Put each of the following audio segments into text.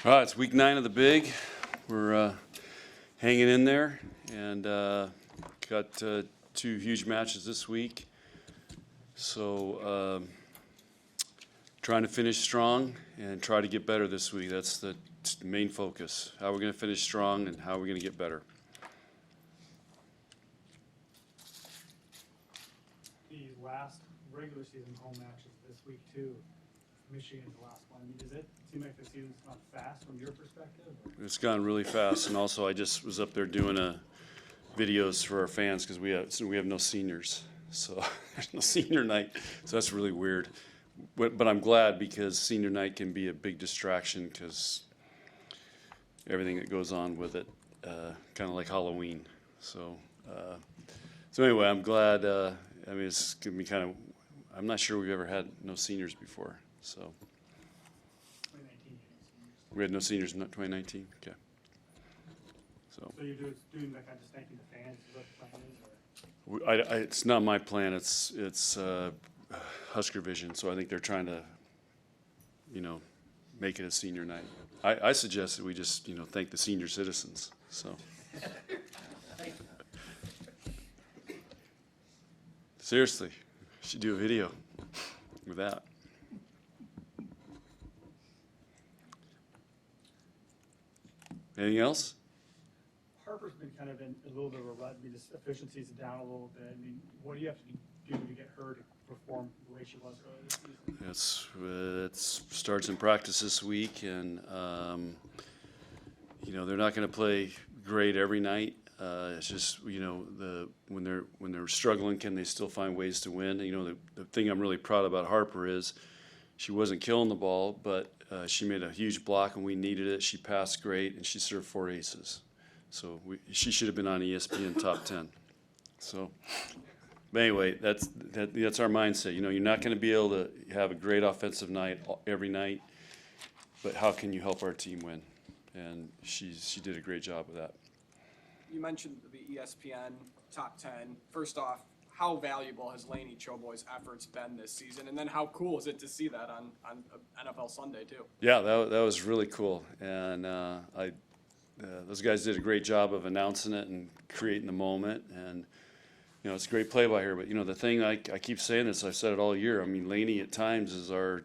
All right, it's week 9 of the Big. We're hanging in there and got 2 huge matches this week. So trying to finish strong and try to get better this week. That's the main focus. How we're going to finish strong and how we're going to get better. The last regular season home matches this week too. Michigan's the last one. I mean, does it seem like the season's gone fast from your perspective? Or? It's gone really fast, and also I just was up there doing videos for our fans because we have no seniors, so there's no senior night, so that's really weird. But I'm glad because senior night can be a big distraction because everything that goes on with it, kind of like Halloween. So anyway, I'm glad. I mean, it's gonna be kind of. I'm not sure we've ever had no seniors before. So 2019. we had no seniors in 2019. Okay. So you're doing that kind of just thanking the fans. Is what the plan is, or? it's not my plan. It's Husker Vision. So I think they're trying to, make it a senior night. I suggested we just, thank the senior citizens. So seriously, should do a video with that. Anything else? Harper's been kind of in a little bit of a rut. I mean, his efficiency's down a little bit. I mean, what do you have to do to get her to perform the way she was earlier this season? It starts in practice this week, and they're not going to play great every night. It's just when they're struggling, can they still find ways to win? The thing I'm really proud about Harper is she wasn't killing the ball, but she made a huge block and we needed it. She passed great and she served 4 aces. So she should have been on ESPN top 10. So, but anyway, that's our mindset. You're not going to be able to have a great offensive night every night, but how can you help our team win? And she did a great job of that. You mentioned the ESPN top 10. First off, how valuable has Lainey Choboy's efforts been this season? And then how cool is it to see that on NFL Sunday too? Yeah, that was really cool. And those guys did a great job of announcing it and creating the moment. And, it's a great play by her. But, the thing I keep saying this, I've said it all year. I mean, Lainey at times is our,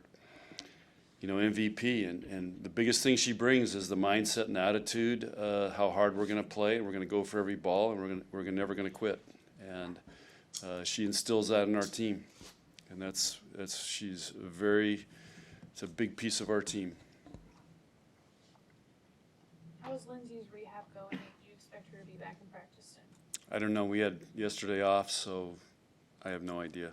MVP. And the biggest thing she brings is the mindset and attitude, how hard we're going to play. We're going to go for every ball, and we're never going to quit. And she instills that in our team, and it's a big piece of our team. How is Lindsay's rehab going? Do you expect her to be back in practice soon? I don't know. We had yesterday off, so I have no idea.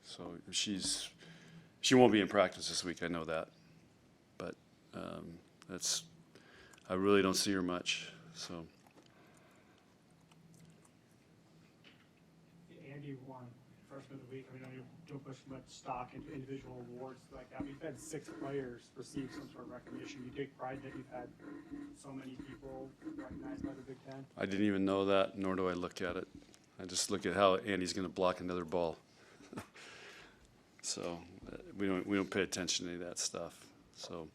So she won't be in practice this week. I know that, but I really don't see her much. So. Andy won Freshman of the Week. I mean, you don't push much stock into individual awards like that. We've had 6 players receive some sort of recognition. You take pride that you've had so many people recognized by the Big Ten? I didn't even know that, nor do I look at it. I just look at how Andy's going to block another ball. So we don't pay attention to any of that stuff. So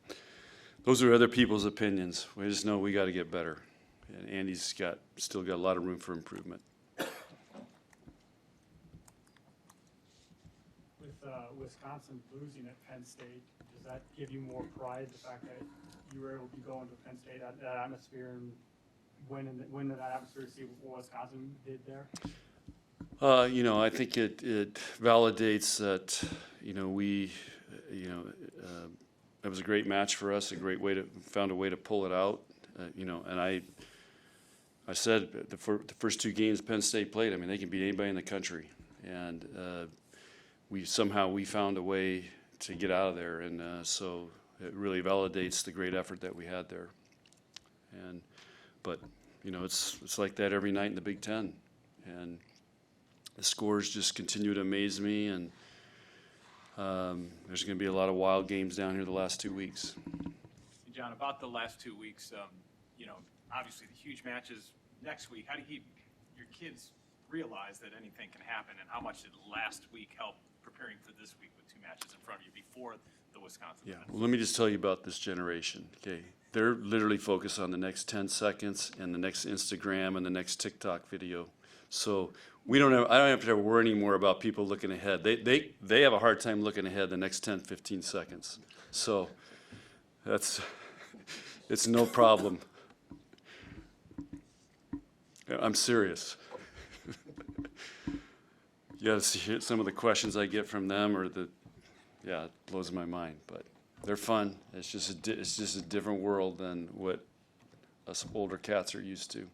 those are other people's opinions. We just know we got to get better, and Andy's still got a lot of room for improvement. Wisconsin losing at Penn State, does that give you more pride, the fact that you were able to go into Penn State, that atmosphere, and win that atmosphere to see what Wisconsin did there? I think it validates that, it was a great match for us, found a way to pull it out, and I said the first 2 games Penn State played, I mean, they can beat anybody in the country, and we found a way to get out of there, and so it really validates the great effort that we had there. But it's like that every night in the Big Ten, and the scores just continue to amaze me, and there's going to be a lot of wild games down here the last 2 weeks. John, about the last 2 weeks, obviously the huge matches next week. How do you keep your kids realize that anything can happen, and how much did last week help preparing for this week with 2 matches in front of you before the Wisconsin? Yeah, well, let me just tell you about this generation. Okay, they're literally focused on the next 10 seconds and the next Instagram and the next TikTok video. So I don't have to worry anymore about people looking ahead. They have a hard time looking ahead the next 10, 15 seconds. So it's no problem. I'm serious. You got to see some of the questions I get from them, it blows my mind. But they're fun. It's just a different world than what us older cats are used to.